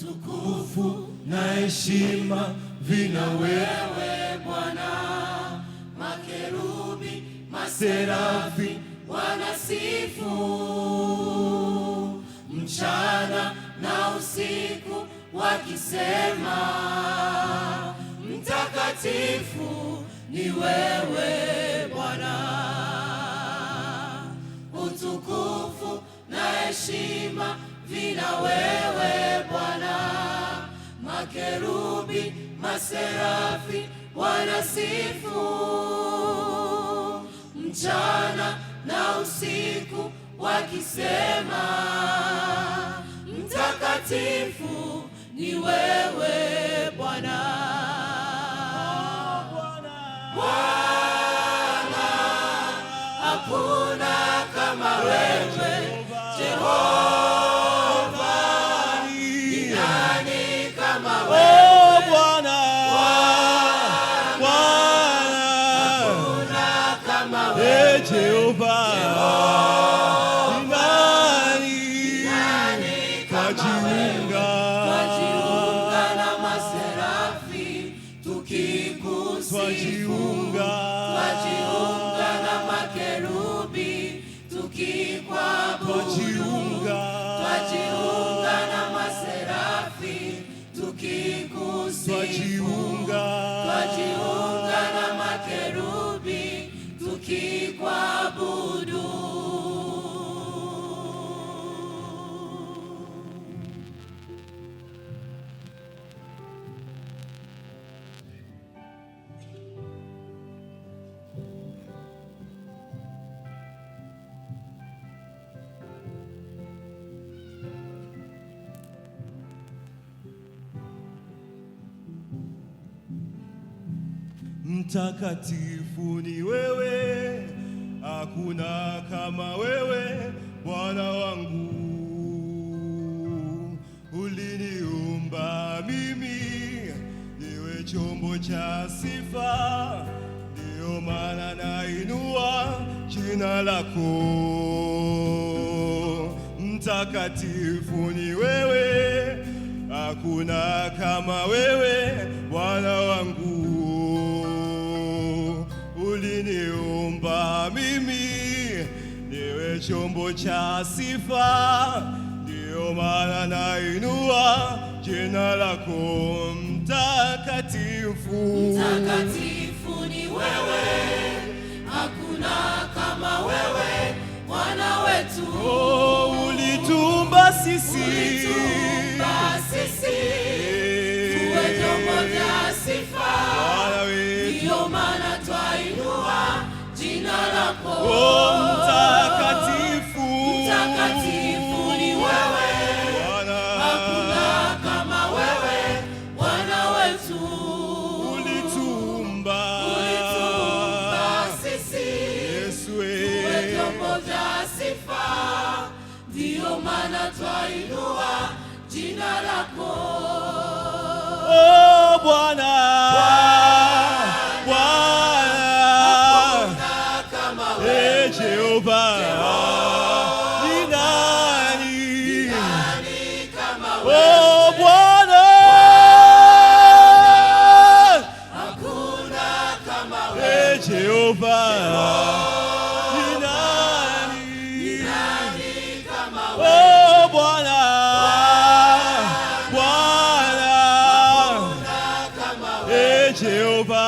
Utukufu na heshima vina wewe Bwana. Makerubi, maserafi wanasifu mchana na usiku wakisema, mtakatifu ni wewe Bwana. Utukufu na heshima vina wewe Bwana. Makerubi, maserafi wanasifu mchana na usiku wakisema, mtakatifu ni wewe Bwana. Bwana, hakuna kama wewe Jehova. Jehova, ni nani twajiunga na maserafi tukikusifu, twajiunga na makerubi tukikuabudu, twajiunga na maserafi tukikusifu, twajiunga na makerubi tukikuabudu. Mtakatifu ni wewe, hakuna kama wewe Bwana wangu. Uliniumba mimi niwe chombo cha sifa, ndio maana nainua jina lako. Mtakatifu ni wewe, hakuna kama wewe Bwana wangu. Uliniumba mimi niwe chombo cha sifa, ndio maana nainua jina lako. Mtakatifu, mtakatifu ni wewe, hakuna kama wewe Bwana wetu. Ulituumba sisi tuwe chombo cha sifa, ndio maana twainua jina lako. Mtakatifu, mtakatifu ni wewe, hakuna kama wewe Bwana wetu. Ulituumba sisi Yesu, tuwe chombo cha sifa, ndio maana twainua jina lako. Oh Bwana, Jehova, ni nani kama wewe? Oh Bwana, hakuna kama wewe Jehova, ni nani kama wewe? Oh Bwana, hakuna kama wewe Jehova.